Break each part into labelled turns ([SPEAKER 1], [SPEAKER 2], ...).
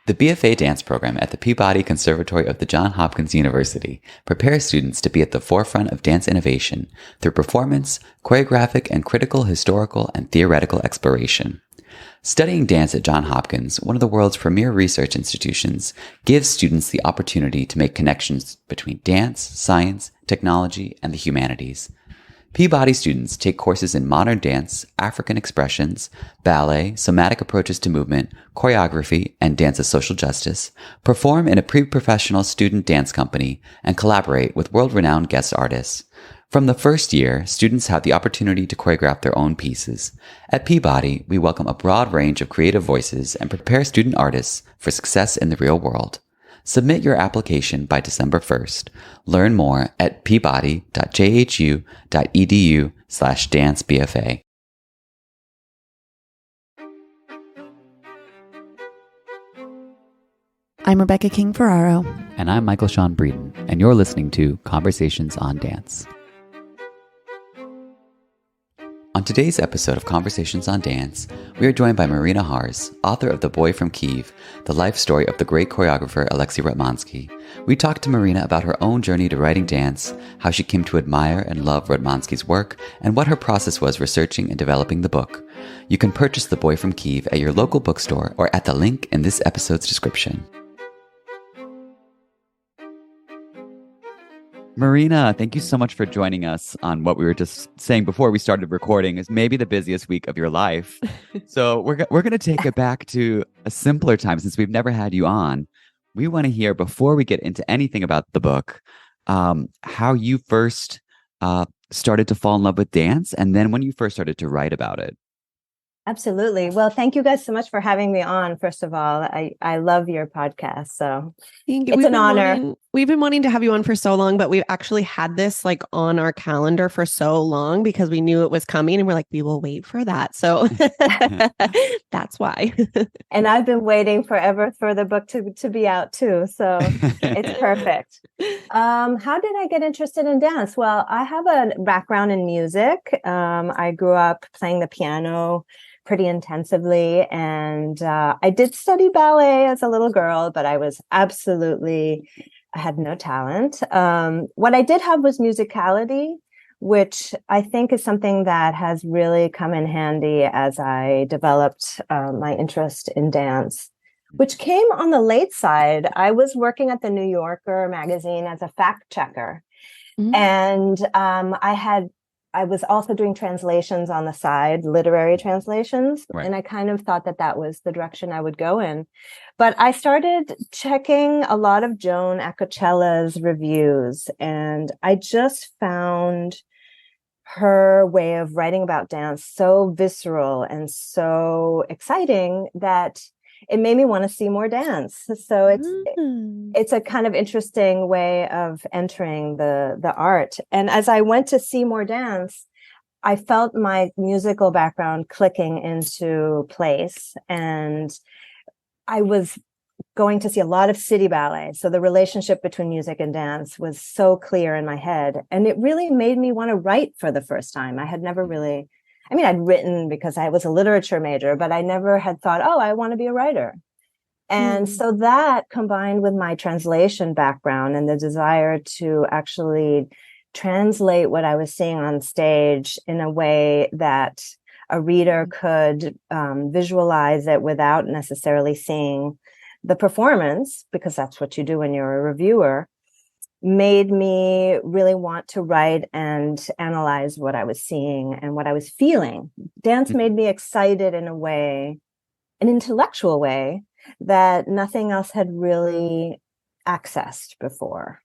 [SPEAKER 1] The BFA dance program at the Peabody Conservatory of the Johns Hopkins University prepares students to be at the forefront of dance innovation through performance, choreographic and critical historical and theoretical exploration. Studying dance at Johns Hopkins, one of the world's premier research institutions, gives students the opportunity to make connections between dance, science, technology, and the humanities. Peabody students take courses in modern dance, African expressions, ballet, somatic approaches to movement, choreography, and dance as social justice, perform in a pre-professional student dance company, and collaborate with world-renowned guest artists. From the first year, students have the opportunity to choreograph their own pieces. At Peabody, we welcome a broad range of creative voices and prepare student artists for success in the real world. Submit your application by December 1st. Learn more at peabody.jhu.edu/dancebfa.
[SPEAKER 2] I'm Rebecca King-Ferraro.
[SPEAKER 1] And I'm Michael Sean Breeden, and you're listening to Conversations on Dance. On today's episode of Conversations on Dance, we are joined by Marina Harss, author of The Boy from Kyiv, the life story of the great choreographer Alexei Ratmansky. We talked to Marina about her own journey to writing dance, how she came to admire and love Ratmansky's work, and what her process was researching and developing the book. You can purchase The Boy from Kyiv at your local bookstore or at the link in this episode's description. Marina, thank you so much for joining us on what we were just saying before we started recording is maybe the busiest week of your life. So we're going to take it back to a simpler time since we've never had you on. We want to hear, before we get into anything about the book, how you first started to fall in love with dance and then when you first started to write about it.
[SPEAKER 3] Absolutely. Well, thank you guys so much for having me on. First of all, I love your podcast. So it's an honor.
[SPEAKER 4] We've been wanting to have you on for so long, but we've actually had this like on our calendar for so long because we knew it was coming and we're like, we will wait for that. So that's why.
[SPEAKER 3] And I've been waiting forever for the book to be out too. So it's perfect. How did I get interested in dance? Well, I have a background in music. I grew up playing the piano pretty intensively. And I did study ballet as a little girl, but I had no talent. What I did have was musicality, which I think is something that has really come in handy as I developed my interest in dance, which came on the late side. I was working at the New Yorker magazine as a fact checker. Mm-hmm. And I was also doing translations on the side, literary translations. Right. And I kind of thought that was the direction I would go in. But I started checking a lot of Joan Accocella's reviews, and I just found her way of writing about dance so visceral and so exciting that it made me want to see more dance. So it's a kind of interesting way of entering the art. And as I went to see more dance, I felt my musical background clicking into place. And I was going to see a lot of city ballet. So the relationship between music and dance was so clear in my head. And it really made me want to write for the first time. I had never really... I'd written because I was a literature major, but I never had thought, I want to be a writer. And so that combined with my translation background and the desire to actually translate what I was seeing on stage in a way that a reader could visualize it without necessarily seeing the performance, because that's what you do when you're a reviewer, made me really want to write and analyze what I was seeing and what I was feeling. Dance made me excited in a way, an intellectual way, that nothing else had really accessed before.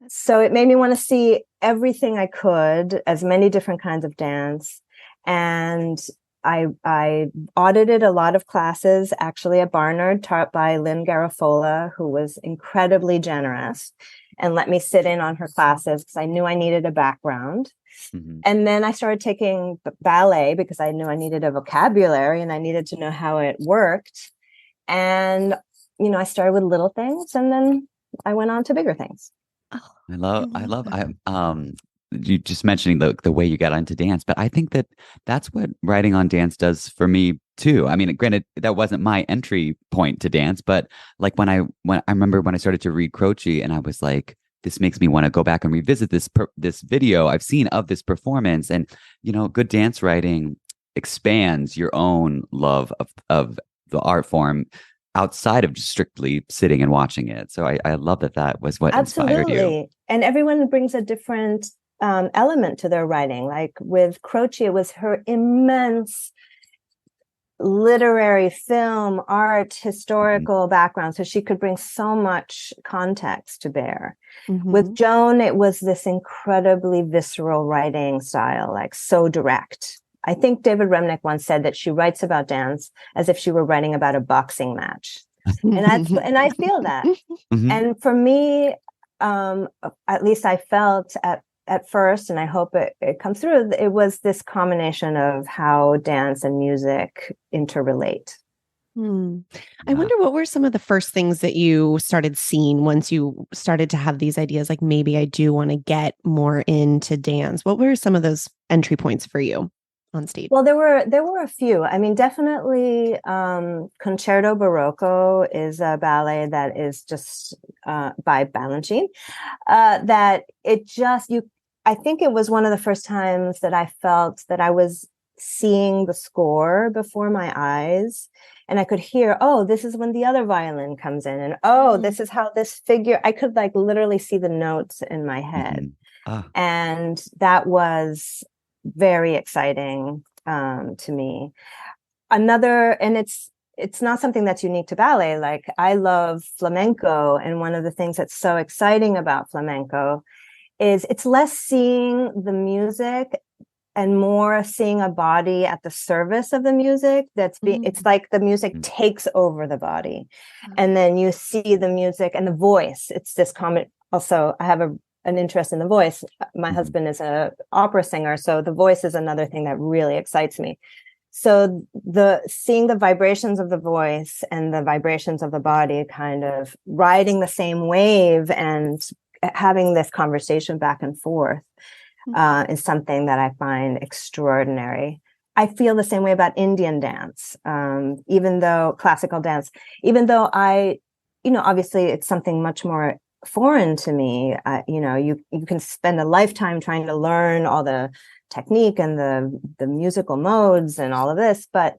[SPEAKER 3] So it made me want to see everything I could, as many different kinds of dance. And I audited a lot of classes, actually at Barnard, taught by Lynn Garafola, who was incredibly generous and let me sit in on her classes because I knew I needed a background. Mm-hmm. And then I started taking ballet because I knew I needed a vocabulary and I needed to know how it worked. And, I started with little things and then I went on to bigger things.
[SPEAKER 1] I love you just mentioning the way you got into dance, but I think that that's what writing on dance does for me too. I mean, granted, that wasn't my entry point to dance, but like when I remember when I started to read Croce, and I was like, this makes me want to go back and revisit this video I've seen of this performance, and good dance writing expands your own love of the art form outside of just strictly sitting and watching it. So I love that was what inspired you.
[SPEAKER 3] Absolutely. And everyone brings a different element to their writing. Like with Croce, it was her immense literary, film, art, historical background. So she could bring so much context to bear. With Joan, it was this incredibly visceral writing style, like so direct. I think David Remnick once said that she writes about dance as if she were writing about a boxing match. And I feel that. And for me, at least I felt at first, and I hope it comes through, it was this combination of how dance and music interrelate.
[SPEAKER 4] I wonder what were some of the first things that you started seeing once you started to have these ideas, like maybe I do want to get more into dance. What were some of those entry points for you on stage?
[SPEAKER 3] Well, there were a few. I mean, definitely Concerto Barocco is a ballet that is just by Balanchine. That it just I think it was one of the first times that I felt that I was seeing the score before my eyes, and I could hear, oh, this is when the other violin comes in, and oh, this is how this figure. I could like literally see the notes in my head, and that was very exciting to me. And it's not something that's unique to ballet. Like I love flamenco, and one of the things that's so exciting about flamenco is it's less seeing the music and more seeing a body at the service of the music. It's like the music takes over the body, and then you see the music and the voice. It's this comment. Also, I have an interest in the voice. My husband is an opera singer, so the voice is another thing that really excites me. So seeing the vibrations of the voice and the vibrations of the body kind of riding the same wave and having this conversation back and forth is something that I find extraordinary. I feel the same way about Indian dance, classical dance, even though obviously it's something much more foreign to me. You can spend a lifetime trying to learn all the technique and the musical modes and all of this, but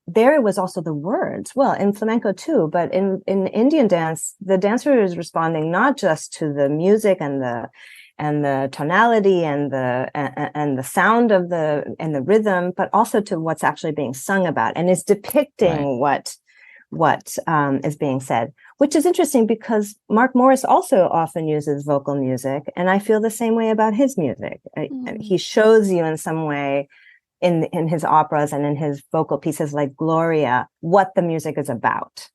[SPEAKER 3] there was also the words. Well, in flamenco too, but in Indian dance, the dancer is responding not just to the music and the tonality and the sound of the rhythm, but also to what's actually being sung about, and is depicting what is being said, which is interesting because Mark Morris also often uses vocal music, and I feel the same way about his music. He shows you in some way in his operas and in his vocal pieces like Gloria what the music is about.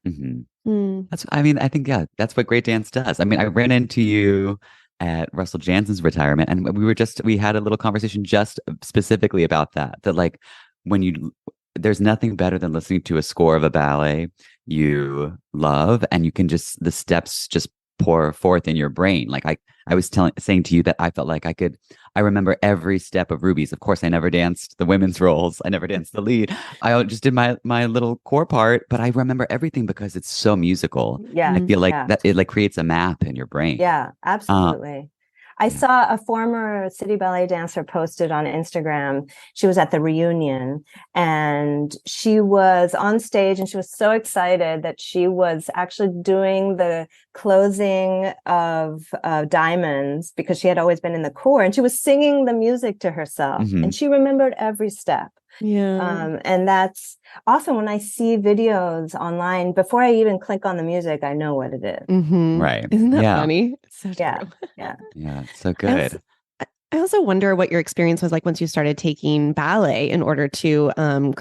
[SPEAKER 1] I think that's what great dance does. I mean, I ran into you at Russell Janson's retirement, and we had a little conversation just specifically about that like there's nothing better than listening to a score of a ballet you love, and you can the steps just pour forth in your brain. Like I was saying to you that I felt like I remember every step of Ruby's. Of course, I never danced the women's roles. I never danced the lead. I just did my little core part, but I remember everything because it's so musical.
[SPEAKER 3] Yeah.
[SPEAKER 1] I feel like that it like creates a map in your brain.
[SPEAKER 3] Yeah, absolutely. I saw a former City Ballet dancer posted on Instagram. She was at the reunion and she was on stage, and she was so excited that she was actually doing the closing of Diamonds because she had always been in the corps, and she was singing the music to herself, and she remembered every step.
[SPEAKER 4] Yeah.
[SPEAKER 3] And that's often when I see videos online, before I even click on the music, I know what it is.
[SPEAKER 1] Right.
[SPEAKER 4] Isn't that funny? It's so true.
[SPEAKER 3] Yeah.
[SPEAKER 1] It's so good.
[SPEAKER 4] I also wonder what your experience was like once you started taking ballet in order to in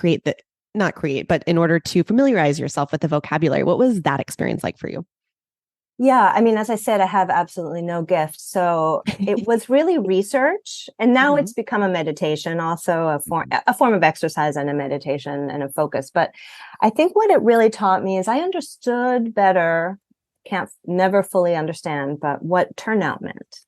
[SPEAKER 4] order to familiarize yourself with the vocabulary. What was that experience like for you?
[SPEAKER 3] Yeah, I mean, as I said, I have absolutely no gift. So it was really research. And now it's become a meditation, also a form of exercise and a meditation and a focus. But I think what it really taught me is I understood better, never fully understand, but what turnout meant.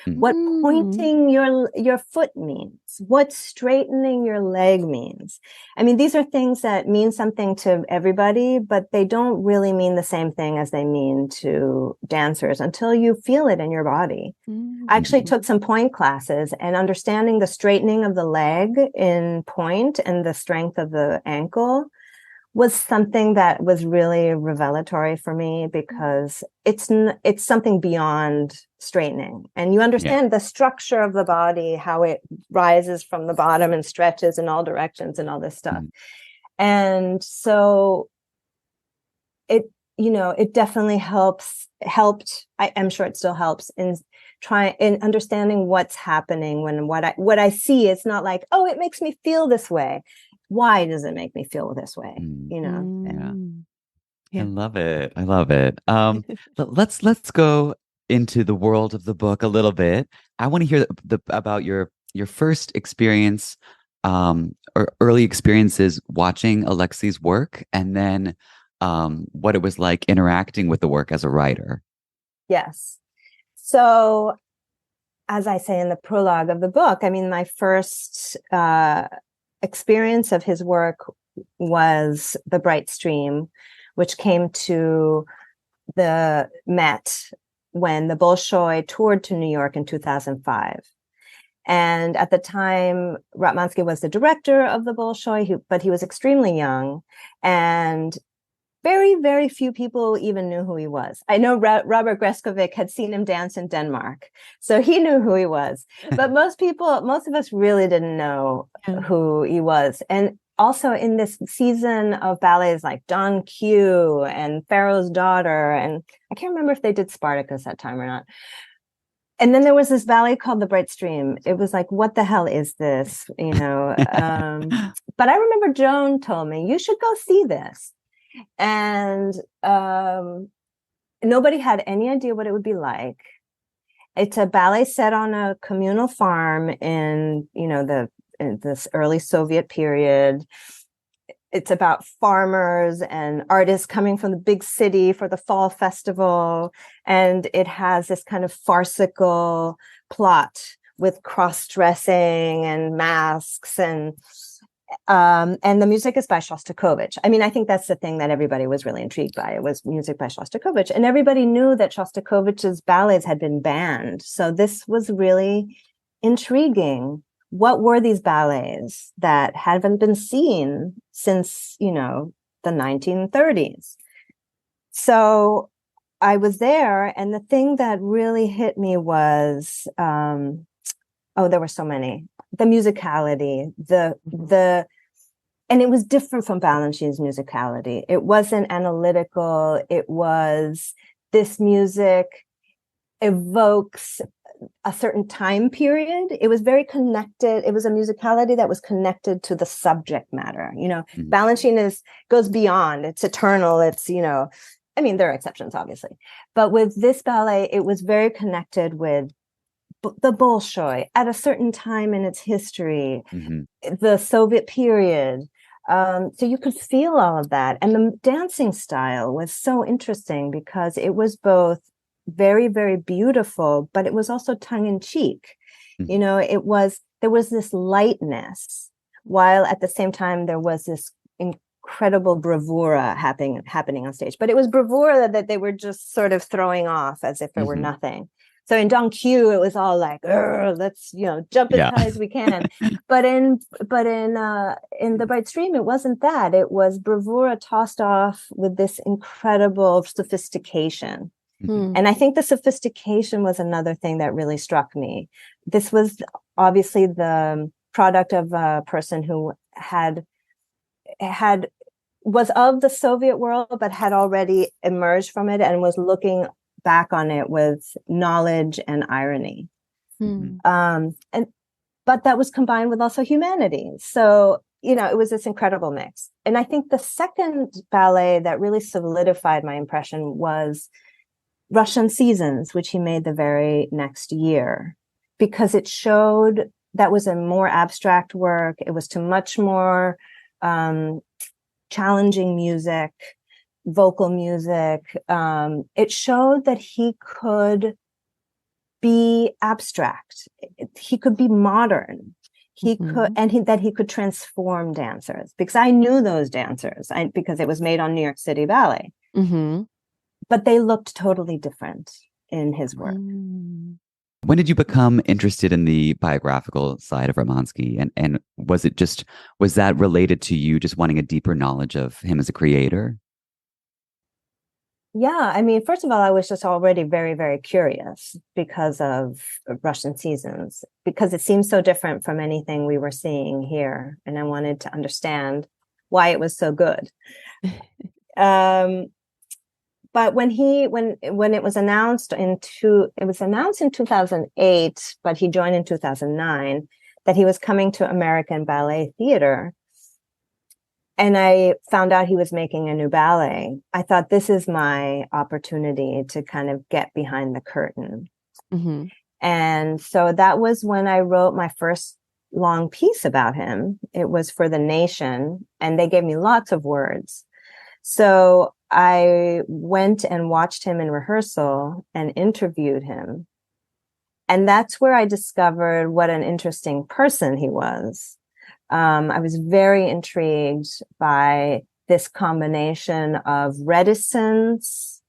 [SPEAKER 3] what pointing your foot means, what straightening your leg means. I mean, these are things that mean something to everybody, but they don't really mean the same thing as they mean to dancers until you feel it in your body. I actually took some point classes, and understanding the straightening of the leg in point and the strength of the ankle was something that was really revelatory for me, because it's something beyond straightening, and you understand the structure of the body, how it rises from the bottom and stretches in all directions and all this stuff. And so it definitely helped. I'm sure it still helps in understanding what's happening when what I see is not like, oh, it makes me feel this way. Why does it make me feel this way?
[SPEAKER 1] I love it. I love it. Let's go into the world of the book a little bit. I want to hear about your first experience, or early experiences watching Alexei's work, and then what it was like interacting with the work as a writer.
[SPEAKER 3] Yes. So, as I say in the prologue of the book, I mean, my first experience of his work was the Bright Stream, which came to the Met when the Bolshoi toured to New York in 2005. And at the time, Ratmansky was the director of the Bolshoi, but he was extremely young, and very, very few people even knew who he was. I know Robert Greskovic had seen him dance in Denmark, so he knew who he was. But most of us really didn't know who he was. And also in this season of ballets like Don Q and Pharaoh's Daughter, and I can't remember if they did Spartacus that time or not. And then there was this ballet called The Bright Stream. It was like, what the hell is this? But I remember Joan told me, you should go see this. And nobody had any idea what it would be like. It's a ballet set on a communal farm in this early Soviet period. It's about farmers and artists coming from the big city for the fall festival, and it has this kind of farcical plot with cross-dressing and masks, and the music is by Shostakovich. I mean, I think that's the thing that everybody was really intrigued by. It was music by Shostakovich. And everybody knew that Shostakovich's ballets had been banned. So this was really intriguing. What were these ballets that haven't been seen since, the 1930s? So I was there, and the thing that really hit me was, there were so many. The musicality, and it was different from Balanchine's musicality. It wasn't analytical. It was, this music evokes a certain time period. It was very connected. It was a musicality that was connected to the subject matter. Balanchine goes beyond. It's eternal. It's, I mean, there are exceptions, obviously. But with this ballet, it was very connected with the Bolshoi at a certain time in its history, the Soviet period. So you could feel all of that. And the dancing style was so interesting because it was both very, very beautiful, but it was also tongue-in-cheek. There was this lightness, while at the same time there was this incredible bravura happening on stage. But it was bravura that they were just sort of throwing off as if it were nothing. So in Don Q, it was all like, let's jump as high as we can. But in The Bright Stream, it wasn't that. It was bravura tossed off with this incredible sophistication. And I think the sophistication was another thing that really struck me. This was obviously the product of a person who was of the Soviet world, but had already emerged from it and was looking back on it with knowledge and irony. But that was combined with also humanity. So, it was this incredible mix. And I think the second ballet that really solidified my impression was Russian Seasons, which he made the very next year, because it showed that was a more abstract work. It was to much more challenging music, vocal music. It showed that he could be abstract. He could be modern. He could, and that he could transform dancers, because I knew those dancers because it was made on New York City Ballet, but they looked totally different in his work.
[SPEAKER 1] When did you become interested in the biographical side of Ratmansky? And was that related to you just wanting a deeper knowledge of him as a creator?
[SPEAKER 3] Yeah, I mean, first of all, I was just already very, very curious because of Russian seasons, because it seemed so different from anything we were seeing here. And I wanted to understand why it was so good. But when it was announced in 2008, but he joined in 2009, that he was coming to American Ballet Theater, and I found out he was making a new ballet, I thought, this is my opportunity to kind of get behind the curtain. And so that was when I wrote my first long piece about him. It was for The Nation, and they gave me lots of words. So I went and watched him in rehearsal and interviewed him. And that's where I discovered what an interesting person he was. I was very intrigued by this combination of reticence,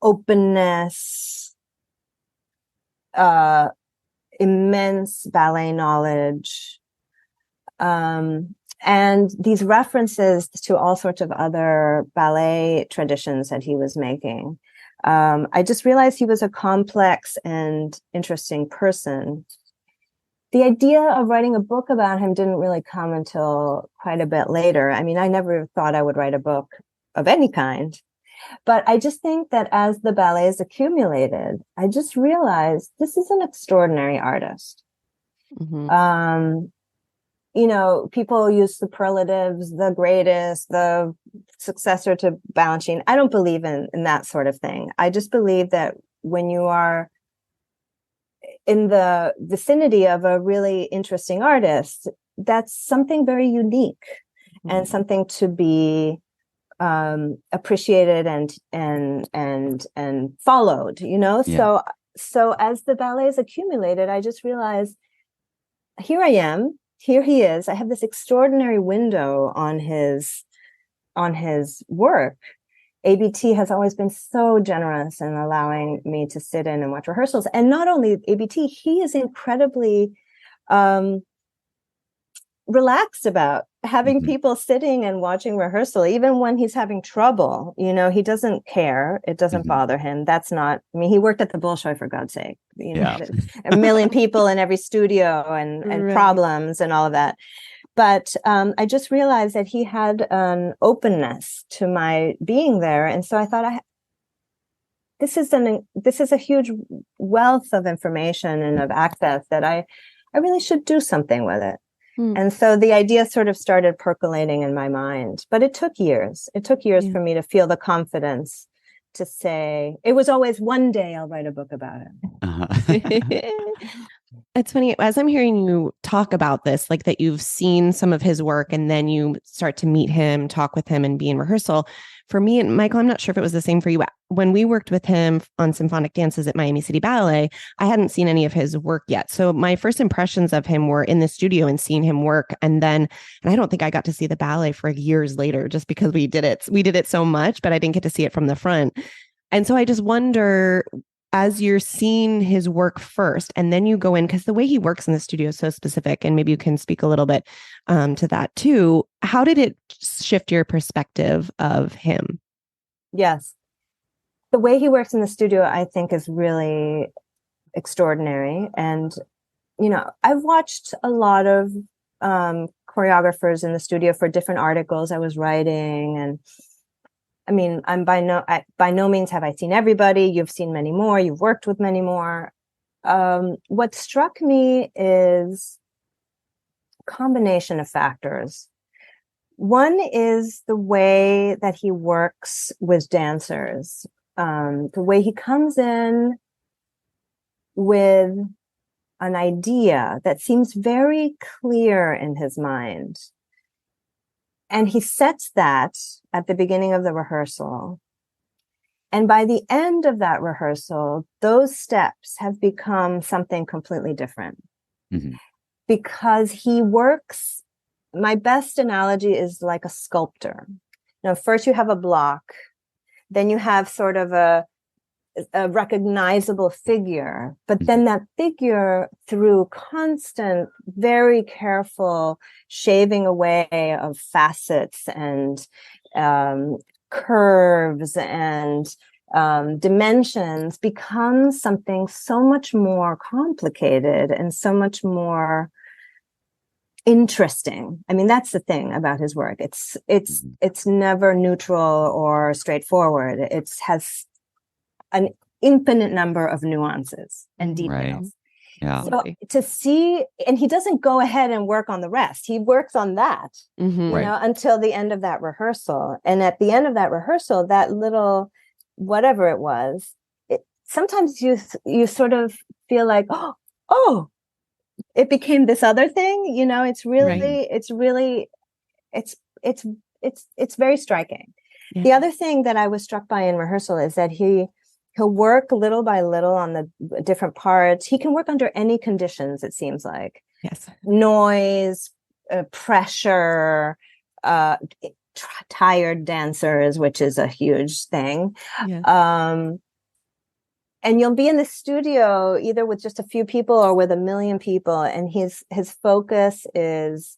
[SPEAKER 3] openness, immense ballet knowledge, and these references to all sorts of other ballet traditions that he was making. I just realized he was a complex and interesting person. The idea of writing a book about him didn't really come until quite a bit later. I mean, I never thought I would write a book of any kind, but I just think that as the ballets accumulated, I just realized this is an extraordinary artist. You know, people use superlatives, the greatest, the successor to Balanchine. I don't believe in that sort of thing. I just believe that when you are in the vicinity of a really interesting artist, that's something very unique and something to be appreciated and followed, you know? Yeah. So as the ballets accumulated, I just realized, here I am, here he is. I have this extraordinary window on his work. ABT has always been so generous in allowing me to sit in and watch rehearsals. And not only ABT, he is incredibly relaxed about having people sitting and watching rehearsal, even when he's having trouble. You know, he doesn't care. It doesn't bother him. That's not, I mean, he worked at the Bolshoi, for God's sake. You know, a million people in every studio and problems and all of that. But I just realized that he had an openness to my being there. And so I thought, this is a huge wealth of information and of access that I really should do something with it. And so the idea sort of started percolating in my mind, but it took years. It took years for me to feel the confidence to say, it was always, one day I'll write a book about it.
[SPEAKER 4] It's funny, as I'm hearing you talk about this, like that you've seen some of his work and then you start to meet him, talk with him, and be in rehearsal. For me, and Michael, I'm not sure if it was the same for you. When we worked with him on symphonic dances at Miami City Ballet, I hadn't seen any of his work yet. So my first impressions of him were in the studio and seeing him work. And I don't think I got to see the ballet for years later, just because we did it so much, but I didn't get to see it from the front. And so I just wonder, as you're seeing his work first, and then you go in, because the way he works in the studio is so specific, and maybe you can speak a little bit to that too. How did it shift your perspective of him?
[SPEAKER 3] Yes. The way he works in the studio, I think, is really extraordinary. And, you know, I've watched a lot of choreographers in the studio for different articles I was writing, and I mean, by no means have I seen everybody. You've seen many more. You've worked with many more. What struck me is a combination of factors. One is the way that he works with dancers, the way he comes in with an idea that seems very clear in his mind. And he sets that at the beginning of the rehearsal. And by the end of that rehearsal, those steps have become something completely different.
[SPEAKER 1] Mm-hmm.
[SPEAKER 3] Because he works, my best analogy is like a sculptor. First you have a block, then you have sort of a recognizable figure, but then that figure, through constant, very careful shaving away of facets and curves and dimensions, becomes something so much more complicated and so much more interesting. I mean, that's the thing about his work. It's never neutral or straightforward. It has an infinite number of nuances and details.
[SPEAKER 1] Right. Yeah.
[SPEAKER 3] So to see, and he doesn't go ahead and work on the rest. He works on that, until the end of that rehearsal. And at the end of that rehearsal, that little, whatever it was, sometimes you sort of feel like, oh, it became this other thing. It's very striking. Yeah. The other thing that I was struck by in rehearsal is that he'll work little by little on the different parts. He can work under any conditions, it seems like.
[SPEAKER 4] Yes.
[SPEAKER 3] Noise, pressure, tired dancers, which is a huge thing. Yes. And you'll be in the studio either with just a few people or with 1 million people, and his focus is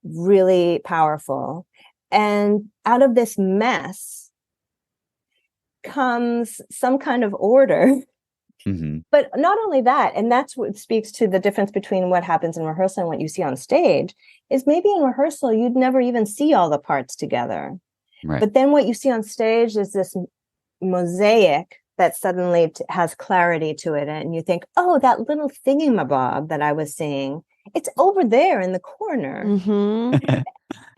[SPEAKER 3] really powerful. And out of this mess comes some kind of order. Mm-hmm. But not only that, and that's what speaks to the difference between what happens in rehearsal and what you see on stage, is maybe in rehearsal you'd never even see all the parts together. Right. But then what you see on stage is this mosaic that suddenly has clarity to it. And you think, oh, that little thingamabob that I was seeing, it's over there in the corner. Mm-hmm.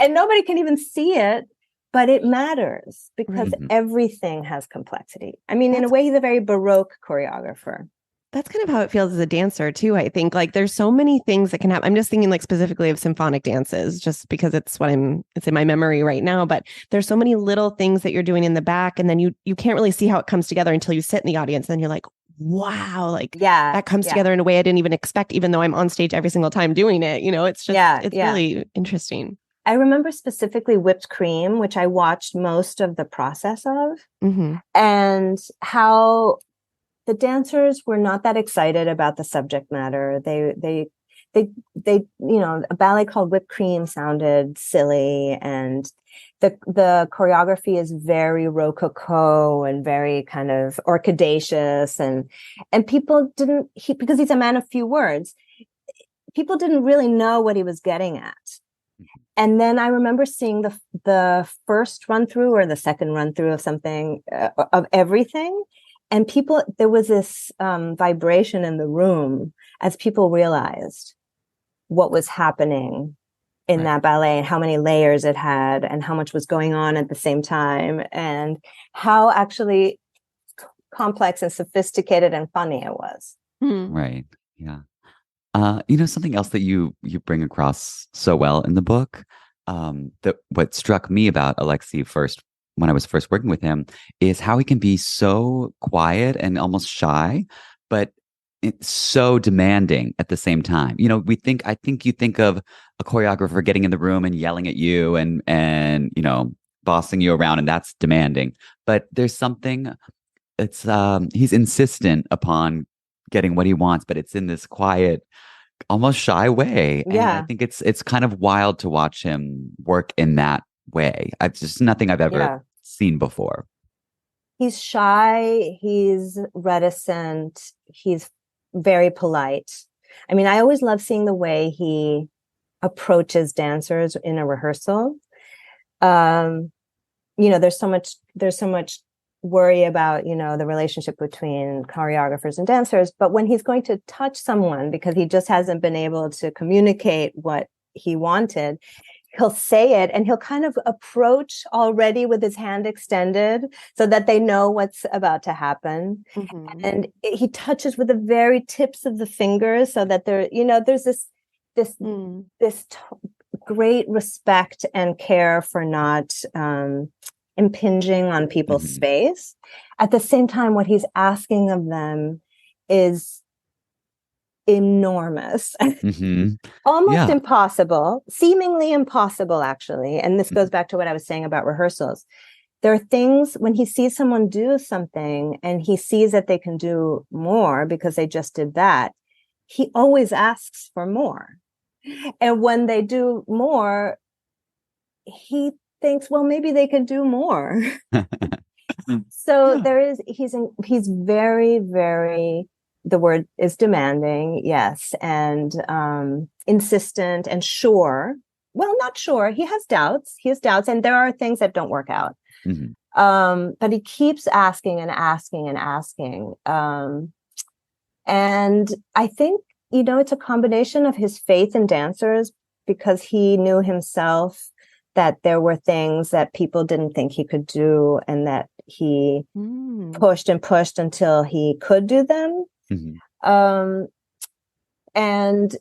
[SPEAKER 3] And nobody can even see it, but it matters because everything has complexity. I mean, in a way, he's a very Baroque choreographer.
[SPEAKER 4] That's kind of how it feels as a dancer too. I think like there's so many things that can happen. I'm just thinking like specifically of symphonic dances, just because it's in my memory right now, but there's so many little things that you're doing in the back. And then you can't really see how it comes together until you sit in the audience. And then you're like, wow, like that comes together in a way I didn't even expect, even though I'm on stage every single time doing it. It's just, it's really interesting.
[SPEAKER 3] I remember specifically Whipped Cream, which I watched most of the process of, and how the dancers were not that excited about the subject matter. They a ballet called Whipped Cream sounded silly, and the choreography is very rococo and very kind of orchidaceous, and people didn't, because he's a man of few words, people didn't really know what he was getting at. And then I remember seeing the first run through or the second run through of something of everything. And there was this vibration in the room as people realized what was happening in that ballet and how many layers it had and how much was going on at the same time and how actually complex and sophisticated and funny it was.
[SPEAKER 1] Right. Yeah. Something else that you bring across so well in the book, that what struck me about Alexei when I was first working with him, is how he can be so quiet and almost shy, but it's so demanding at the same time. I think you think of a choreographer getting in the room and yelling at you and bossing you around, and that's demanding. But there's something, he's insistent upon getting what he wants, but it's in this quiet, almost shy way. And I think it's kind of wild to watch him work in that way. It's just nothing I've ever seen before.
[SPEAKER 3] He's shy, he's reticent, he's very polite. I mean, I always love seeing the way he approaches dancers in a rehearsal. There's so much worry about, the relationship between choreographers and dancers, but when he's going to touch someone because he just hasn't been able to communicate what he wanted, he'll say it and he'll kind of approach already with his hand extended so that they know what's about to happen. Mm-hmm. And he touches with the very tips of the fingers so that there's this great respect and care for not impinging on people's space. At the same time, what he's asking of them is enormous, almost impossible, seemingly impossible, actually. And this goes back to what I was saying about rehearsals. There are things when he sees someone do something and he sees that they can do more because they just did that, he always asks for more. And when they do more, he thinks, well, maybe they can do more. So he's very, very, the word is demanding, yes, and insistent and sure. Well, not sure. He has doubts, and there are things that don't work out. But he keeps asking and asking and asking. And I think, it's a combination of his faith in dancers, because he knew himself that there were things that people didn't think he could do, and that he pushed and pushed until he could do them. And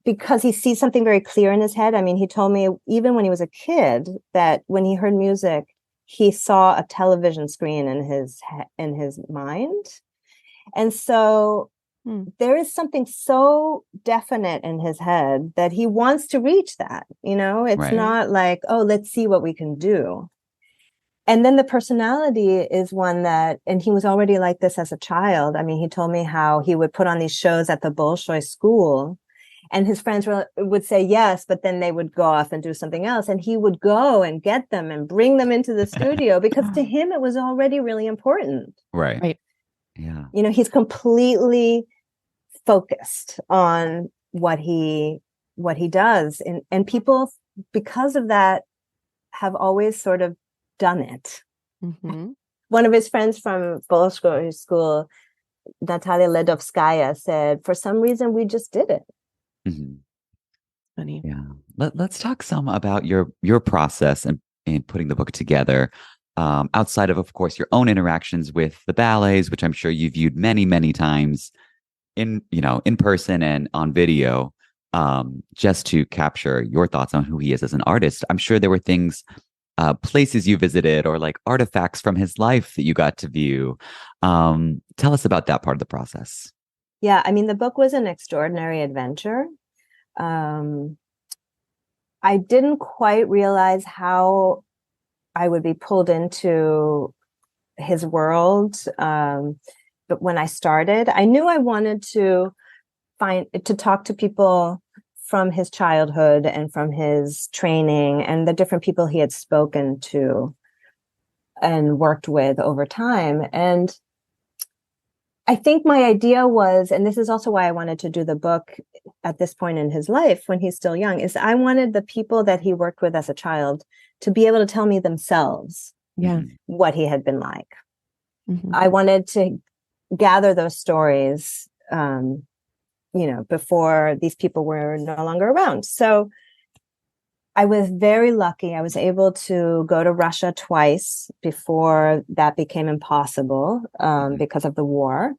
[SPEAKER 3] because he sees something very clear in his head. I mean, he told me even when he was a kid that when he heard music, he saw a television screen in his mind. And so there is something so definite in his head that he wants to reach that. It's not like, oh, let's see what we can do. And then the personality is one that, and he was already like this as a child. I mean, he told me how he would put on these shows at the Bolshoi school, and his friends would say yes, but then they would go off and do something else. And he would go and get them and bring them into the studio because to him, it was already really important.
[SPEAKER 1] Right. Yeah.
[SPEAKER 3] He's completely focused on what he does. And people, because of that, have always sort of done it. One of his friends from Bolshoi school, Natalia Ledovskaya, said, for some reason, we just did it.
[SPEAKER 4] Funny.
[SPEAKER 1] Yeah. Let's talk some about your process in putting the book together. Outside of course, your own interactions with the ballets, which I'm sure you viewed many, many times in person and on video, just to capture your thoughts on who he is as an artist. I'm sure there were things, places you visited or like artifacts from his life that you got to view. Tell us about that part of the process.
[SPEAKER 3] Yeah, I mean, the book was an extraordinary adventure. I didn't quite realize how I would be pulled into his world. But when I started, I knew I wanted to talk to people from his childhood and from his training and the different people he had spoken to and worked with over time. And I think my idea was, and this is also why I wanted to do the book at this point in his life when he's still young, is I wanted the people that he worked with as a child to be able to tell me themselves what he had been like. I wanted to gather those stories, before these people were no longer around. So I was very lucky. I was able to go to Russia twice before that became impossible because of the war.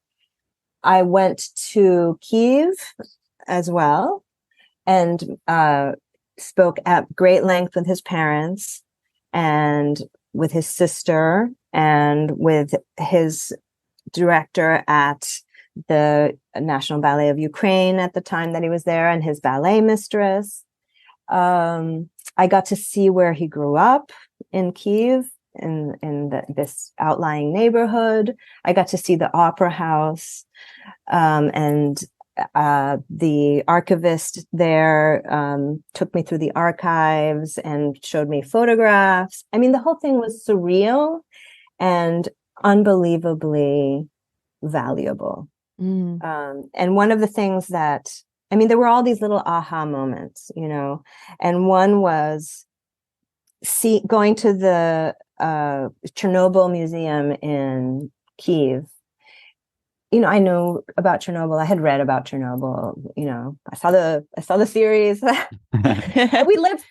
[SPEAKER 3] I went to Kyiv as well and spoke at great length with his parents and with his sister and with his director at the National Ballet of Ukraine at the time that he was there and his ballet mistress. I got to see where he grew up in Kyiv, in this outlying neighborhood. I got to see the opera house, and the archivist there took me through the archives and showed me photographs. I mean, the whole thing was surreal and unbelievably valuable. And one of the things that, I mean, there were all these little aha moments, and one was going to the Chernobyl Museum in Kyiv. I know about Chernobyl. I had read about Chernobyl. I saw the series. We lived.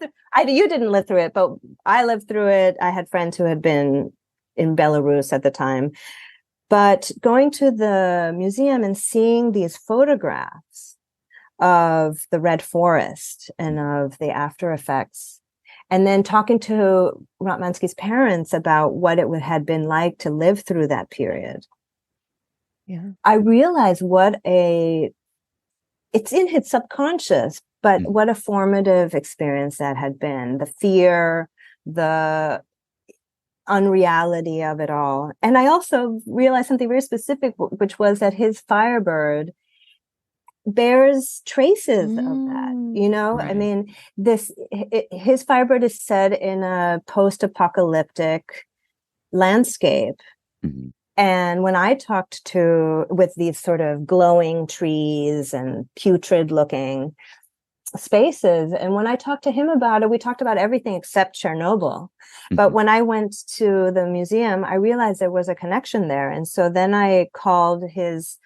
[SPEAKER 3] You didn't live through it, but I lived through it. I had friends who had been in Belarus at the time. But going to the museum and seeing these photographs of the Red Forest and of the after effects, And then talking to Ratmansky's parents about what it had been like to live through that period.
[SPEAKER 4] Yeah.
[SPEAKER 3] I realized it's in his subconscious, but what a formative experience that had been. The fear, the unreality of it all. And I also realized something very specific, which was that his Firebird bears traces of that, you know?
[SPEAKER 1] Right.
[SPEAKER 3] I mean, his Firebird is set in a post-apocalyptic landscape.
[SPEAKER 1] Mm-hmm.
[SPEAKER 3] And when I talked with these sort of glowing trees and putrid looking spaces, and when I talked to him about it, we talked about everything except Chernobyl. But when I went to the museum, I realized there was a connection there. And so then I called his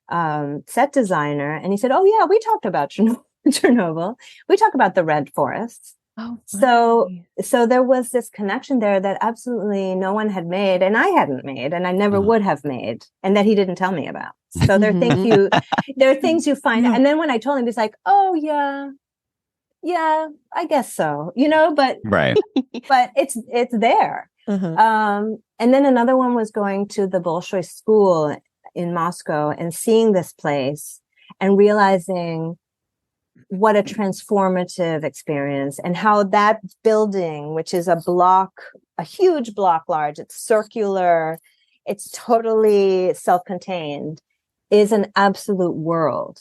[SPEAKER 3] set designer, and he said, "Oh yeah, we talked about Chernobyl. We talk about the red forests."
[SPEAKER 4] Oh,
[SPEAKER 3] so there was this connection there that absolutely no one had made, and I hadn't made, and I never would have made, and that he didn't tell me about. So there are things you find, and then when I told him, he's like, "Oh yeah, I guess so," you know. But
[SPEAKER 1] right,
[SPEAKER 3] but it's there. And then another one was going to the Bolshoi school in Moscow and seeing this place and realizing what a transformative experience, and how that building, which is a huge block large, it's circular, it's totally self-contained, is an absolute world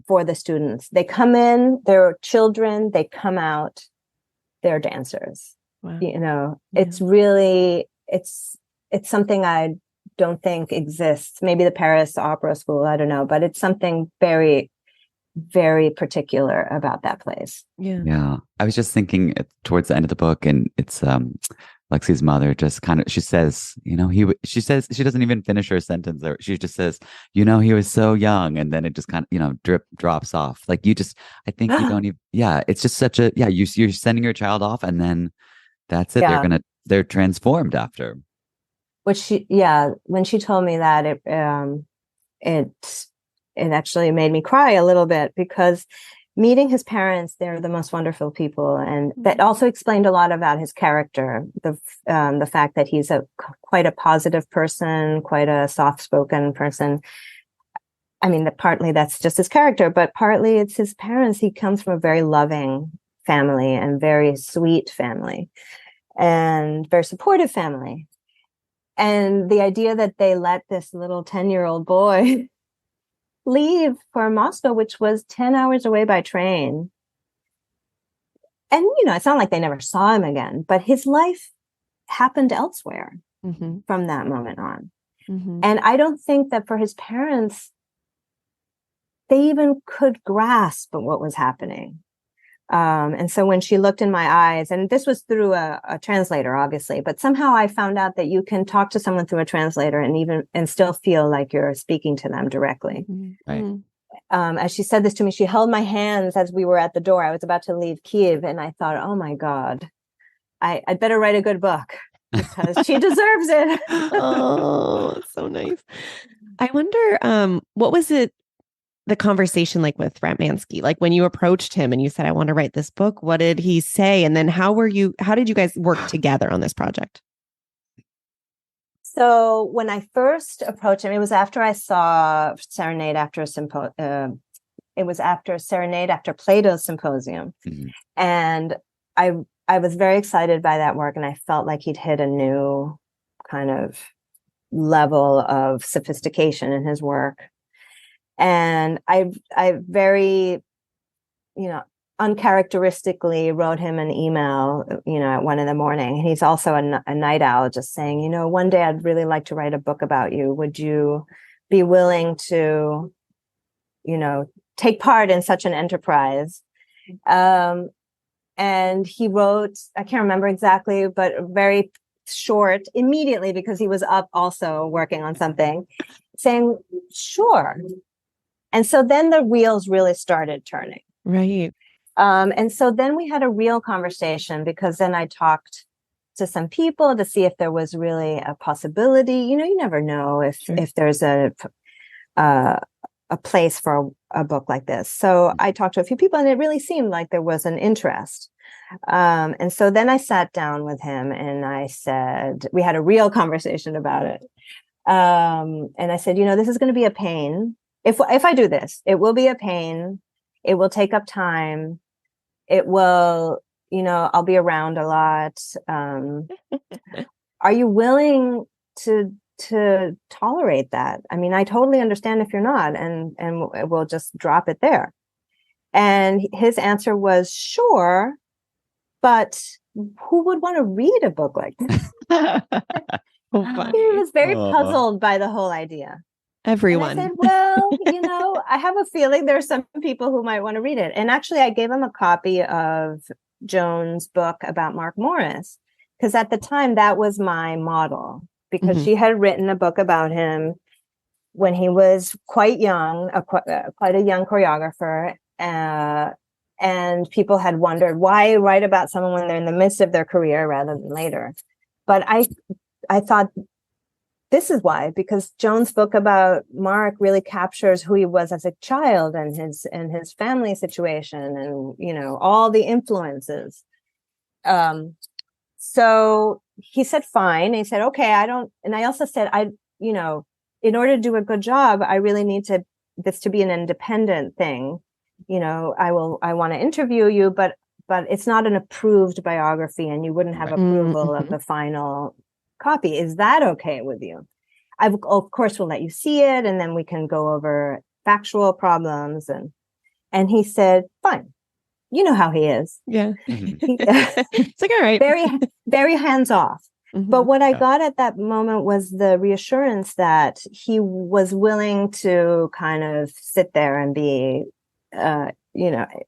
[SPEAKER 3] for the students. They come in, they're children, they come out, they're dancers.
[SPEAKER 4] Wow.
[SPEAKER 3] You know, it's really, it's something I don't think exists. Maybe the Paris Opera School, I don't know, but it's something very, very particular about that place.
[SPEAKER 1] Yeah. I was just thinking towards the end of the book, and it's Alexei's mother just kind of, she says, you know, she says, she doesn't even finish her sentence there. She just says, you know, he was so young, and then it just kind of, you know, drops off. Like I think you don't even, it's just such you're sending your child off, and then that's it. They're transformed after.
[SPEAKER 3] When she told me that, it actually made me cry a little bit, because meeting his parents, they're the most wonderful people. And that also explained a lot about his character. The fact that he's quite a positive person, quite a soft-spoken person. I mean, partly that's just his character, but partly it's his parents. He comes from a very loving family and very sweet family and very supportive family. And the idea that they let this little 10-year-old boy leave for Moscow, which was 10 hours away by train. And, you know, it's not like they never saw him again, but his life happened elsewhere from that moment on. And I don't think that for his parents, they even could grasp what was happening. And so when she looked in my eyes, and this was through a translator, obviously, but somehow I found out that you can talk to someone through a translator and still feel like you're speaking to them directly.
[SPEAKER 1] Right.
[SPEAKER 3] As she said this to me, she held my hands as we were at the door. I was about to leave Kyiv, and I thought, oh my God, I'd better write a good book, because she deserves it.
[SPEAKER 4] Oh, so nice. I wonder, what was the conversation like with Ratmansky? Like when you approached him and you said, I want to write this book, what did he say? And then how did you guys work together on this project?
[SPEAKER 3] So when I first approached him, it was after I saw Serenade After Plato's Symposium. And I was very excited by that work, and I felt like he'd hit a new kind of level of sophistication in his work. And I very, you know, uncharacteristically wrote him an email, you know, at 1 a.m. He's also a night owl, just saying, you know, one day I'd really like to write a book about you. Would you be willing to, you know, take part in such an enterprise? And he wrote, I can't remember exactly, but very short immediately, because he was up also working on something, saying, sure. And so then the wheels really started turning.
[SPEAKER 4] Right.
[SPEAKER 3] And so then we had a real conversation, because then I talked to some people to see if there was really a possibility. You know, you never know if there's a place for a book like this. So I talked to a few people, and it really seemed like there was an interest. And so then I sat down with him and I said, we had a real conversation about it. And I said, this is going to be a pain. If I do this, it will be a pain. It will take up time. It will, I'll be around a lot. Are you willing to tolerate that? I mean, I totally understand if you're not, and we'll just drop it there. And his answer was, sure, but who would want to read a book like this? He was very puzzled by the whole idea.
[SPEAKER 4] Everyone.
[SPEAKER 3] And I said, well, I have a feeling there's some people who might want to read it. And actually, I gave him a copy of Joan's book about Mark Morris, because at the time that was my model, because she had written a book about him when he was quite young, quite a young choreographer. And people had wondered, why write about someone when they're in the midst of their career rather than later? But I thought, this is why, because Joan's book about Mark really captures who he was as a child and his family situation and, all the influences. So he said, fine. He said, okay, and I also said, in order to do a good job, I really need this to be an independent thing. I want to interview you, but it's not an approved biography and you wouldn't have approval of the final copy. Is that okay with you? Of course, we'll let you see it, and then we can go over factual problems. And he said, fine. You know how he is.
[SPEAKER 4] Yeah. It's like, all right.
[SPEAKER 3] Very, very hands off. But what I got at that moment was the reassurance that he was willing to kind of sit there and be,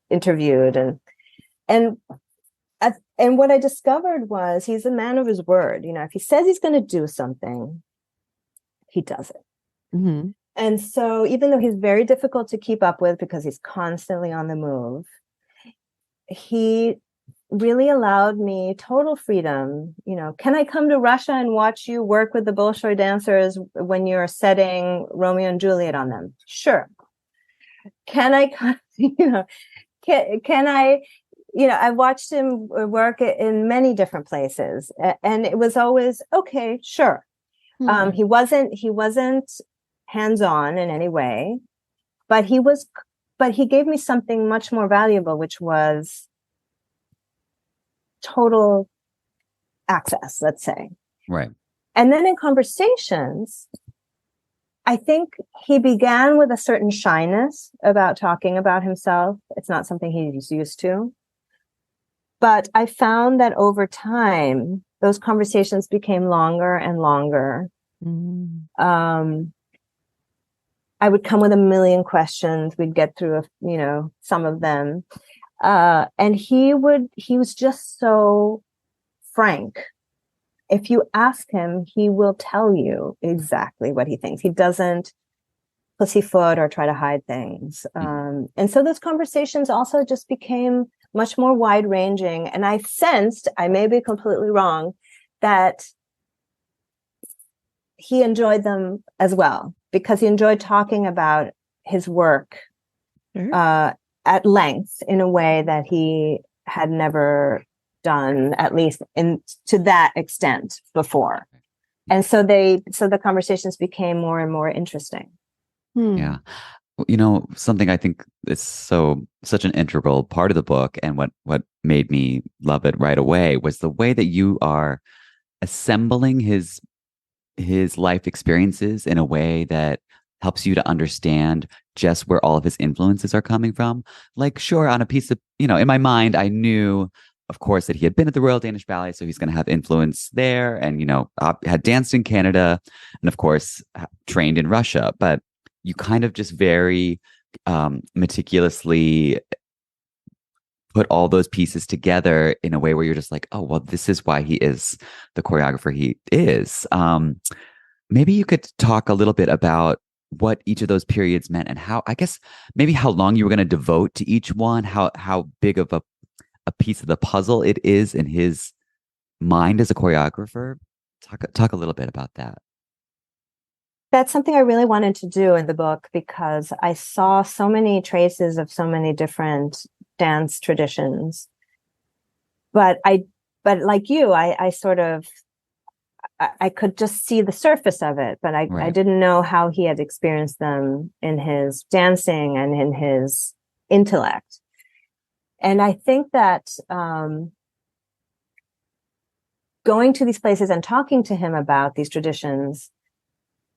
[SPEAKER 3] interviewed. And what I discovered was he's a man of his word. If he says he's going to do something, he does it. And so even though he's very difficult to keep up with because he's constantly on the move, he really allowed me total freedom. Can I come to Russia and watch you work with the Bolshoi dancers when you're setting Romeo and Juliet on them? Sure. Can I, can I, I watched him work in many different places, and it was always, okay, sure. He wasn't hands-on in any way, but he gave me something much more valuable, which was total access, let's say.
[SPEAKER 1] Right.
[SPEAKER 3] And then in conversations, I think he began with a certain shyness about talking about himself. It's not something he's used to. But I found that over time, those conversations became longer and longer. I would come with a million questions. We'd get through, some of them. And he was just so frank. If you ask him, he will tell you exactly what he thinks. He doesn't pussyfoot or try to hide things. And so those conversations also just became much more wide ranging. And I sensed, I may be completely wrong, that he enjoyed them as well, because he enjoyed talking about his work at length in a way that he had never done, at least to that extent before. And so the conversations became more and more interesting.
[SPEAKER 1] Yeah. Something I think is such an integral part of the book, and what made me love it right away was the way that you are assembling his life experiences in a way that helps you to understand just where all of his influences are coming from. Like, sure, on a piece of, in my mind, I knew, of course, that he had been at the Royal Danish Ballet, so he's going to have influence there, and, had danced in Canada, and of course, trained in Russia. But you kind of just very meticulously put all those pieces together in a way where you're just like, oh, well, this is why he is the choreographer he is. Maybe you could talk a little bit about what each of those periods meant, and how long you were going to devote to each one, how big of a piece of the puzzle it is in his mind as a choreographer. Talk a little bit about that.
[SPEAKER 3] That's something I really wanted to do in the book, because I saw so many traces of so many different dance traditions. but like you, I sort of, I could just see the surface of it, but I didn't know how he had experienced them in his dancing and in his intellect. And I think that going to these places and talking to him about these traditions,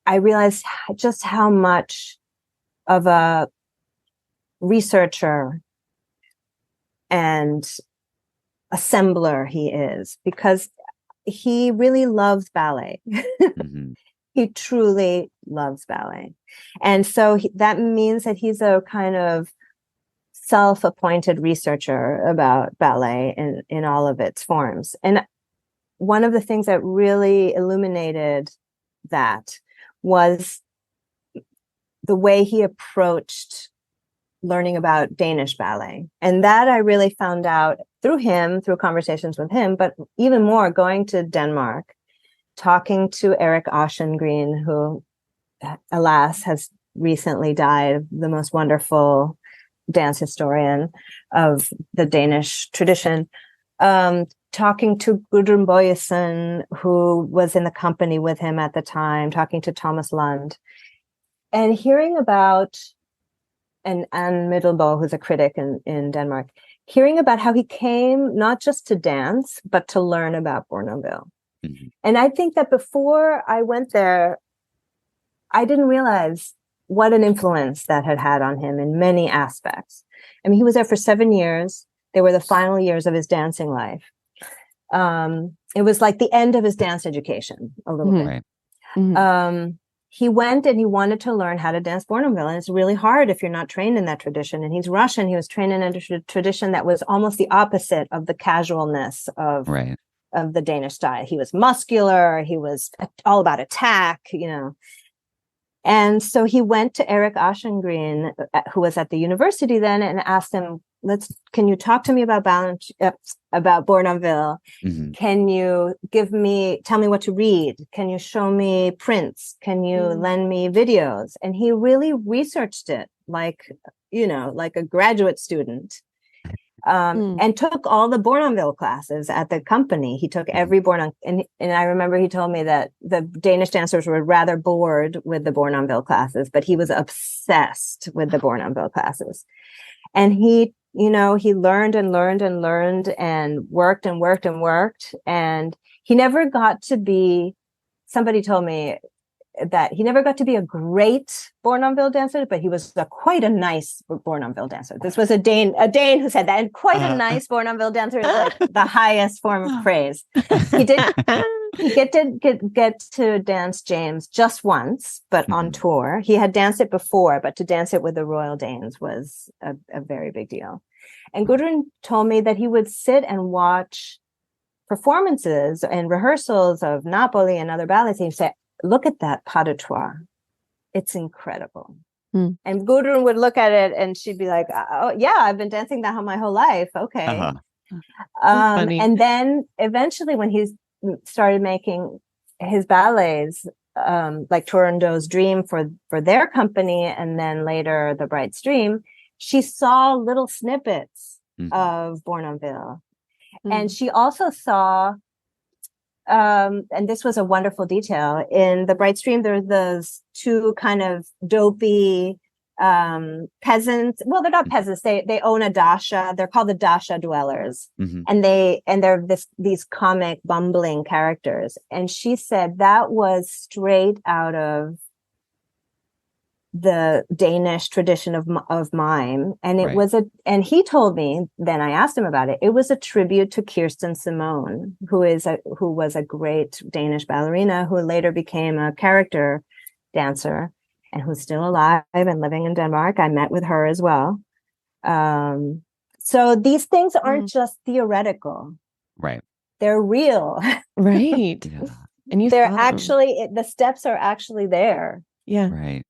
[SPEAKER 3] I realized just how much of a researcher and assembler he is, because he really loves ballet.
[SPEAKER 1] Mm-hmm.
[SPEAKER 3] He truly loves ballet. And so that means that he's a kind of self-appointed researcher about ballet in all of its forms. And one of the things that really illuminated that was the way he approached learning about Danish ballet. And that I really found out through him, through conversations with him, but even more going to Denmark, talking to Erik Oceangren, who, alas, has recently died, the most wonderful dance historian of the Danish tradition. Talking to Gudrun Bojesen, who was in the company with him at the time, talking to Thomas Lund, and hearing about, and Anne Middelbo, who's a critic in Denmark, hearing about how he came not just to dance, but to learn about Bournonville. Mm-hmm. And I think that before I went there, I didn't realize what an influence that had on him in many aspects. I mean, he was there for 7 years. They were the final years of his dancing life. It was like the end of his dance education, a little bit.
[SPEAKER 1] Right.
[SPEAKER 3] Mm-hmm. He went and he wanted to learn how to dance Bournonville. And it's really hard if you're not trained in that tradition. And he's Russian. He was trained in a tradition that was almost the opposite of the casualness of the Danish style. He was muscular. He was all about attack, And so he went to Erik Oceangren, who was at the university then, and asked him, can you talk to me about Bournonville? Mm-hmm. Can you tell me what to read? Can you show me prints? Can you lend me videos? And he really researched it like a graduate student. And took all the Bournonville classes at the company. He took every Bournonville, and I remember he told me that the Danish dancers were rather bored with the Bournonville classes, but he was obsessed with the Bournonville classes. And he learned and learned and learned and worked and worked and worked. And he never got to be, somebody told me that he never got to be a great Bournonville dancer, but he was quite a nice Bournonville dancer. This was a Dane who said that, and quite a nice Bournonville dancer is like the highest form of praise. He get to dance James just once, but on tour. He had danced it before, but to dance it with the Royal Danes was a very big deal. And Gudrun told me that he would sit and watch performances and rehearsals of Napoli and other ballets, and he'd say, look at that pas de trois. It's incredible. And Gudrun would look at it and she'd be like, oh, yeah, I've been dancing that my whole life. Okay. Uh-huh. And then eventually when he started making his ballets, like Turandot's Dream for their company, and then later The Bride's Dream, she saw little snippets of Bournonville. And she also saw, and this was a wonderful detail, in The Bright Stream, there's those two kind of dopey peasants. Well, they're not peasants. They own a dacha. They're called the dacha dwellers. And they're these comic bumbling characters. And she said that was straight out of the Danish tradition of mime. And it was and he told me, then I asked him about it, it was a tribute to Kirsten Simone, who was a great Danish ballerina who later became a character dancer and who's still alive and living in Denmark. I met with her as well. So these things aren't just theoretical.
[SPEAKER 1] Right.
[SPEAKER 3] They're real.
[SPEAKER 4] Right.
[SPEAKER 1] Yeah.
[SPEAKER 4] And
[SPEAKER 3] they're actually, the steps are actually there.
[SPEAKER 4] Yeah.
[SPEAKER 1] Right.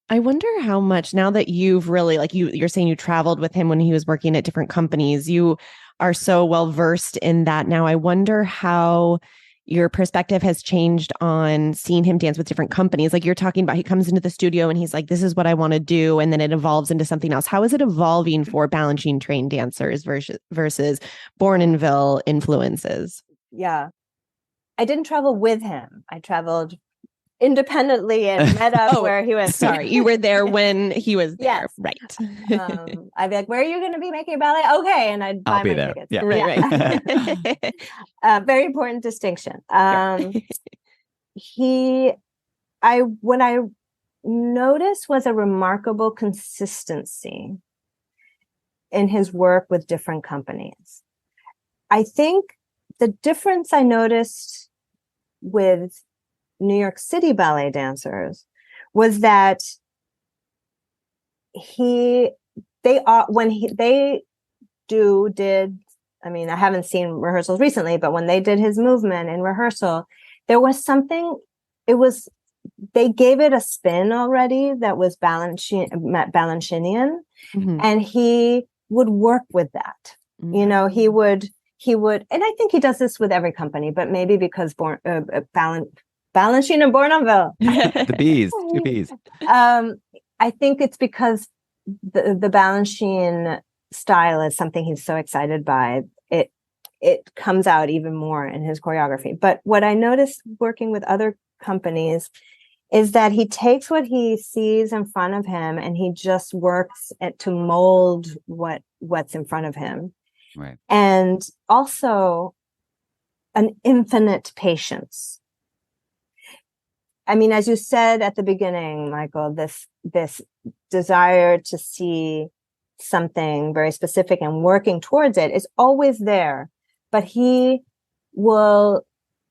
[SPEAKER 4] I wonder how much, now that you've really, like you're saying you traveled with him when he was working at different companies, you are so well versed in that now. I wonder how your perspective has changed on seeing him dance with different companies. Like you're talking about, he comes into the studio and he's like, this is what I want to do. And then it evolves into something else. How is it evolving for Balanchine trained dancers versus Bournonville influences?
[SPEAKER 3] Yeah. I didn't travel with him. I traveled independently and met up where he was.
[SPEAKER 4] Sorry, you were there when he was there.
[SPEAKER 3] Yes.
[SPEAKER 4] Right.
[SPEAKER 3] I'd be like, where are you going to be making ballet? Okay. And I'd buy my tickets.
[SPEAKER 1] Yeah.
[SPEAKER 4] Right.
[SPEAKER 3] Very important distinction.
[SPEAKER 4] Sure.
[SPEAKER 3] What I noticed was a remarkable consistency in his work with different companies. I think the difference I noticed with New York City ballet dancers was that I mean, I haven't seen rehearsals recently, but when they did his movement in rehearsal, there was something, they gave it a spin already that was Balanchinian,
[SPEAKER 4] Mm-hmm.
[SPEAKER 3] and he would work with that.
[SPEAKER 4] Mm-hmm.
[SPEAKER 3] You know, he would, and I think he does this with every company, but maybe because Balanchine and Bournonville.
[SPEAKER 1] The bees, two bees.
[SPEAKER 3] I think it's because the Balanchine style is something he's so excited by. It comes out even more in his choreography. But what I noticed working with other companies is that he takes what he sees in front of him and he just works to mold what's in front of him.
[SPEAKER 1] Right.
[SPEAKER 3] And also an infinite patience. I mean, as you said at the beginning, Michael, this desire to see something very specific and working towards it is always there, but it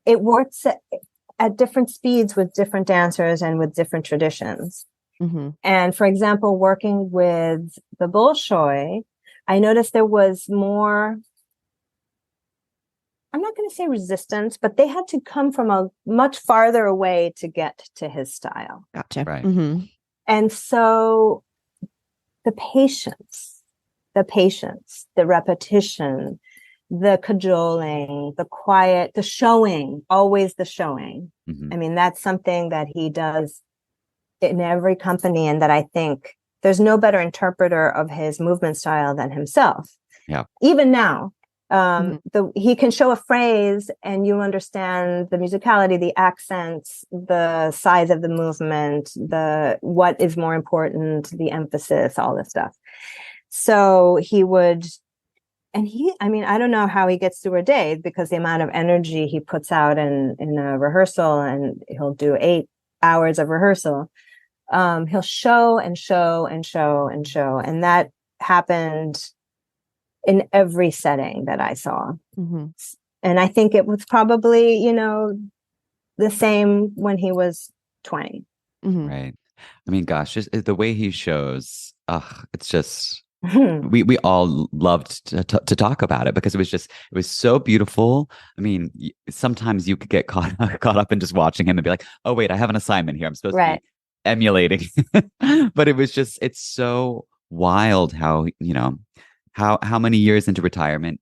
[SPEAKER 3] works at different speeds with different dancers and with different traditions.
[SPEAKER 4] Mm-hmm.
[SPEAKER 3] And for example, working with the Bolshoi, I noticed there was more, I'm not going to say resistance, but they had to come from a much farther away to get to his style.
[SPEAKER 4] Gotcha.
[SPEAKER 1] Right.
[SPEAKER 4] Mm-hmm.
[SPEAKER 3] And so the patience, the repetition, the cajoling, the quiet, the showing, always the showing.
[SPEAKER 1] Mm-hmm.
[SPEAKER 3] I mean, that's something that he does in every company, and that I think there's no better interpreter of his movement style than himself.
[SPEAKER 1] Yeah.
[SPEAKER 3] Even now, he can show a phrase and you understand the musicality, the accents, the size of the movement, what is more important, the emphasis, all this stuff. So he would, I mean, I don't know how he gets through a day because the amount of energy he puts out in a rehearsal, and he'll do 8 hours of rehearsal. He'll show and show and show and show. And that happened in every setting that I saw.
[SPEAKER 4] Mm-hmm.
[SPEAKER 3] And I think it was probably, the same when he was 20.
[SPEAKER 4] Mm-hmm.
[SPEAKER 1] Right. I mean, gosh, just the way he shows, it's just, we all loved to talk about it because it was so beautiful. I mean, sometimes you could get caught up in just watching him and be like, oh, wait, I have an assignment here. I'm supposed to be emulating. But it's so wild how, how many years into retirement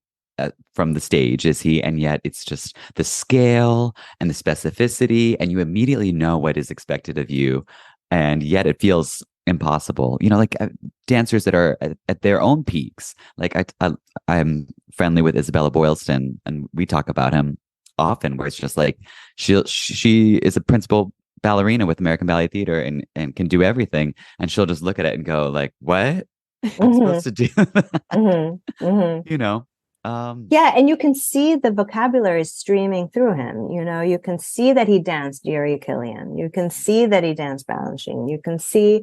[SPEAKER 1] from the stage is he? And yet it's just the scale and the specificity, and you immediately know what is expected of you. And yet it feels impossible, like dancers that are at their own peaks. Like I'm friendly with Isabella Boylston, and we talk about him often, where it's just like she is a principal ballerina with American Ballet Theater and can do everything, and she'll just look at it and go like, what I'm supposed to do?
[SPEAKER 3] Yeah, and you can see the vocabulary streaming through him. You can see that he danced Yuri Killian. You can see that he danced Balanchine. You can see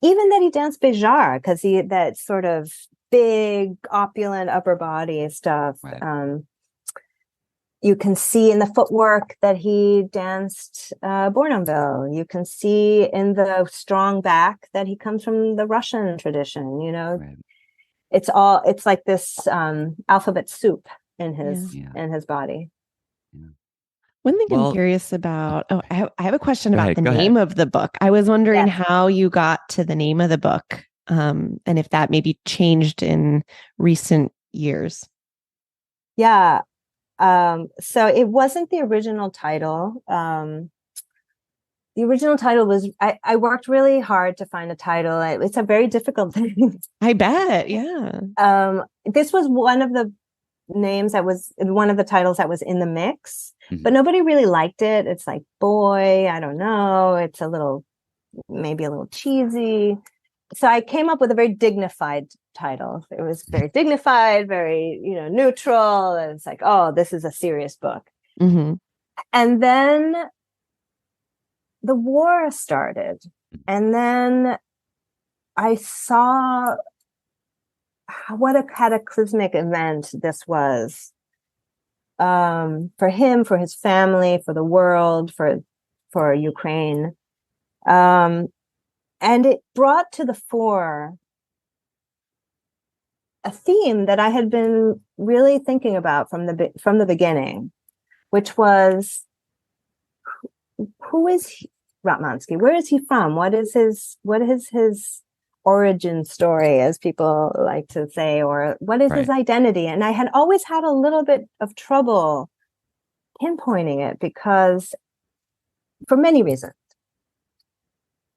[SPEAKER 3] even that he danced Béjart, because that sort of big, opulent upper body stuff.
[SPEAKER 1] Right.
[SPEAKER 3] You can see in the footwork that he danced Bournonville. You can see in the strong back that he comes from the Russian tradition.
[SPEAKER 1] Right.
[SPEAKER 3] It's like this alphabet soup in his body.
[SPEAKER 1] Yeah.
[SPEAKER 4] One thing I'm curious about, I have a question about the
[SPEAKER 1] Go
[SPEAKER 4] name
[SPEAKER 1] ahead.
[SPEAKER 4] of the book. I was wondering how you got to the name of the book, and if that maybe changed in recent years.
[SPEAKER 3] Yeah. So it wasn't the original title. The original title was, I worked really hard to find a title. It's a very difficult thing.
[SPEAKER 4] I bet. Yeah.
[SPEAKER 3] This was one of the names that was one of the titles that was in the mix, but nobody really liked it. It's like, boy, I don't know. It's maybe a little cheesy. So I came up with a very dignified title. It was very dignified, very, neutral. And it's like, oh, this is a serious book.
[SPEAKER 4] Mm-hmm.
[SPEAKER 3] And then the war started. And then I saw what a cataclysmic event this was, for him, for his family, for the world, for Ukraine. And it brought to the fore a theme that I had been really thinking about from the beginning, which was, who is Ratmansky? Where is he from? What is his origin story, as people like to say, or what is his identity? And I had always had a little bit of trouble pinpointing it, because for many reasons.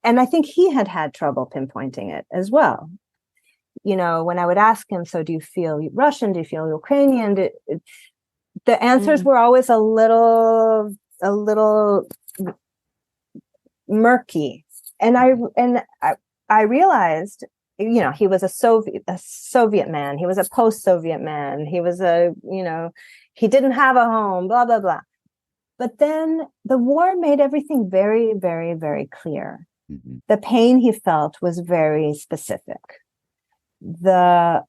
[SPEAKER 3] And I think he had trouble pinpointing it as well. When I would ask him, so do you feel Russian? Do you feel Ukrainian? The answers were always a little murky. And I realized, he was a Soviet man. He was a post-Soviet man. He was he didn't have a home, blah, blah, blah. But then the war made everything very, very, very clear. Mm-hmm. The pain he felt was very specific. The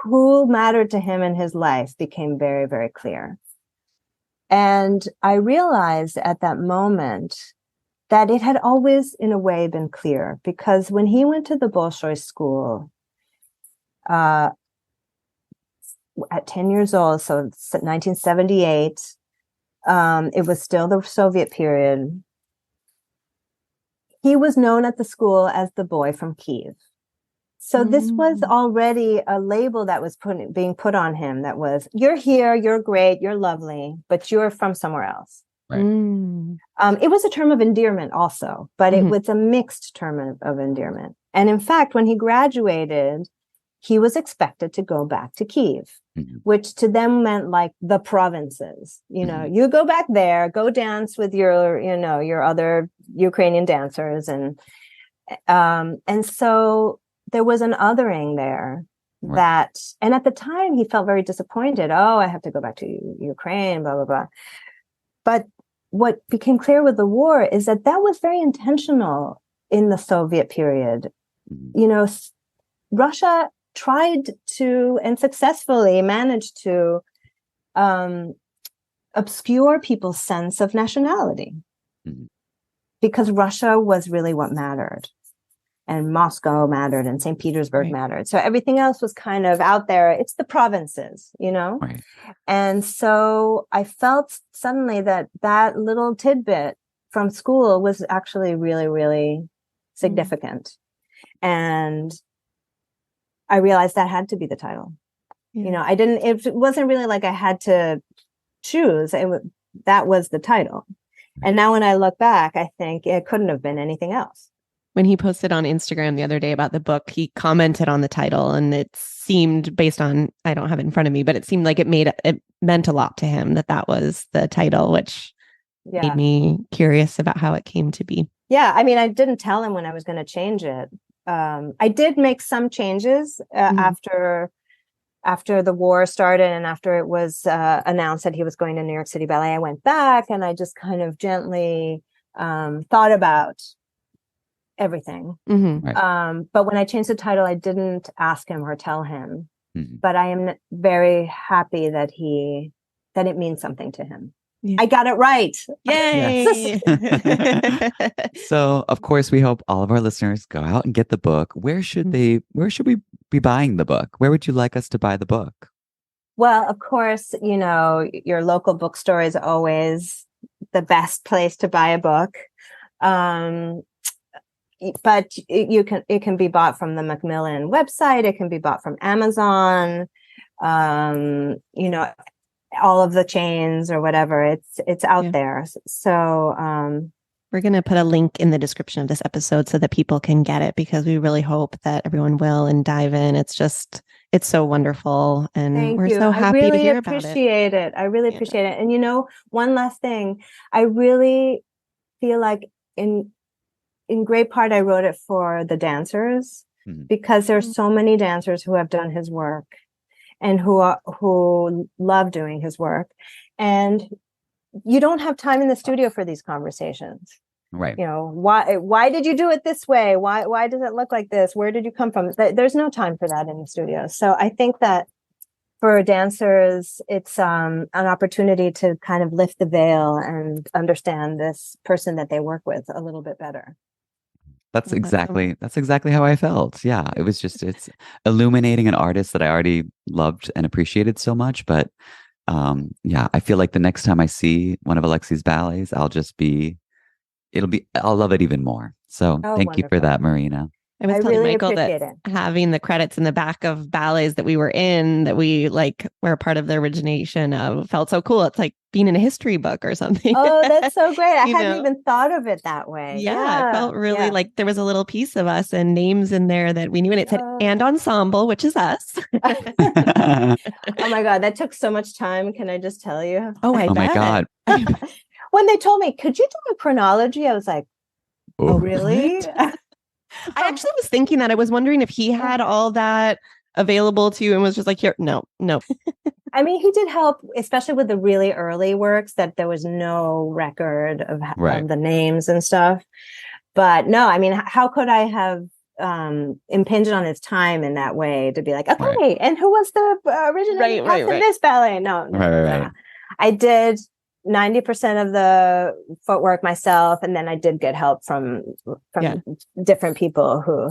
[SPEAKER 3] who mattered to him in his life became very, very clear. And I realized at that moment that it had always, in a way, been clear, because when he went to the Bolshoi school at 10 years old, so 1978, it was still the Soviet period. He was known at the school as the boy from Kyiv. So this was already a label that was being put on him, that was, you're here, you're great, you're lovely, but you're from somewhere else.
[SPEAKER 1] Right.
[SPEAKER 3] It was a term of endearment also, but it was a mixed term of endearment. And in fact, when he graduated, he was expected to go back to Kyiv, which to them meant like the provinces. You go back there, go dance with your other Ukrainian dancers. And so there was an othering there and at the time he felt very disappointed. Oh, I have to go back to Ukraine, blah, blah, blah. But what became clear with the war is that was very intentional in the Soviet period. Russia tried to, and successfully managed to, obscure people's sense of nationality, because Russia was really what mattered. And Moscow mattered, and St. Petersburg mattered. So everything else was kind of out there. It's the provinces, Right. And so I felt suddenly that little tidbit from school was actually really, really significant. And I realized that had to be the title. Yeah. It wasn't really like I had to choose. That was the title. And now when I look back, I think it couldn't have been anything else.
[SPEAKER 4] When he posted on Instagram the other day about the book, he commented on the title, and it seemed, based on, I don't have it in front of me, but it seemed like it meant a lot to him that was the title, which made me curious about how it came to be.
[SPEAKER 3] Yeah. I mean, I didn't tell him when I was going to change it. I did make some changes after the war started, and after it was announced that he was going to New York City Ballet. I went back and I just kind of gently thought about everything. Right. But when I changed the title, I didn't ask him or tell him. But I am very happy that it means something to him. Yeah. I got it right.
[SPEAKER 4] Yay!
[SPEAKER 1] So, of course, we hope all of our listeners go out and get the book. Where should we be buying the book? Where would you like us to buy the book?
[SPEAKER 3] Well, of course, your local bookstore is always the best place to buy a book. But it can be bought from the Macmillan website. It can be bought from Amazon. you know, all of the chains or whatever. It's out there. So
[SPEAKER 4] we're going to put a link in the description of this episode so that people can get it, because we really hope that everyone will and dive in. It's so wonderful. And we're so happy to hear about it.
[SPEAKER 3] I really appreciate it. And, you know, one last thing, I really feel like in great part, I wrote it for the dancers, because there's so many dancers who have done his work and who love doing his work. And you don't have time in the studio for these conversations.
[SPEAKER 1] Right.
[SPEAKER 3] You know, why did you do it this way? Why does it look like this? Where did you come from? There's no time for that in the studio. So I think that for dancers, it's an opportunity to kind of lift the veil and understand this person that they work with a little bit better.
[SPEAKER 1] That's exactly how I felt. Yeah. It's illuminating an artist that I already loved and appreciated so much. But I feel like the next time I see one of Alexei's ballets, I'll love it even more. So thank you for that, Marina.
[SPEAKER 4] I was telling Michael that having the credits in the back of ballets that we were in, that we were a part of the origination of, felt so cool. It's like being in a history book or something.
[SPEAKER 3] Oh, that's so great. I hadn't even thought of it that way.
[SPEAKER 4] Yeah, it felt really like there was a little piece of us and names in there that we knew. And it said, and ensemble, which is us.
[SPEAKER 3] Oh my God, that took so much time. Can I just tell you?
[SPEAKER 4] Oh, I bet.
[SPEAKER 1] My God.
[SPEAKER 3] When they told me, could you do a chronology? I was like, oh really?
[SPEAKER 4] I actually was thinking that. I was wondering if he had all that available to you and was just like, here, no.
[SPEAKER 3] I mean, he did help, especially with the really early works that there was no record of the names and stuff. But no, I mean, how could I have impinged on his time in that way to be like, okay, and who was the originating cast in this ballet? No. I did 90% of the footwork myself, and then I did get help from different people who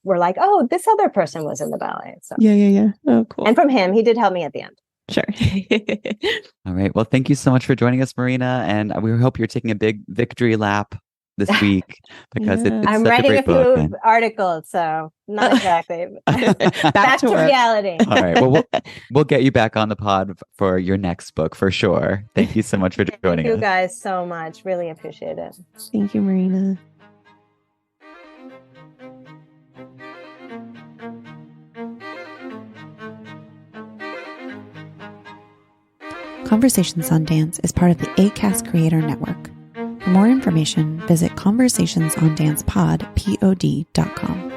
[SPEAKER 3] were like, oh, this other person was in the ballet. So
[SPEAKER 4] oh, cool.
[SPEAKER 3] And from him, he did help me at the end.
[SPEAKER 4] Sure.
[SPEAKER 1] All right, well, thank you so much for joining us, Marina, and we hope you're taking a big victory lap this week, because it's
[SPEAKER 3] I'm
[SPEAKER 1] such
[SPEAKER 3] writing
[SPEAKER 1] a great book.
[SPEAKER 3] Articles, so not exactly.
[SPEAKER 4] back to
[SPEAKER 3] reality.
[SPEAKER 1] All right, well, we'll get you back on the pod for your next book for sure. Thank you so much for joining us.
[SPEAKER 3] Thank you guys so much. Really appreciate it.
[SPEAKER 4] Thank you, Marina.
[SPEAKER 2] Conversations on Dance is part of the ACAST Creator Network. For more information, visit conversationsondancepod.com.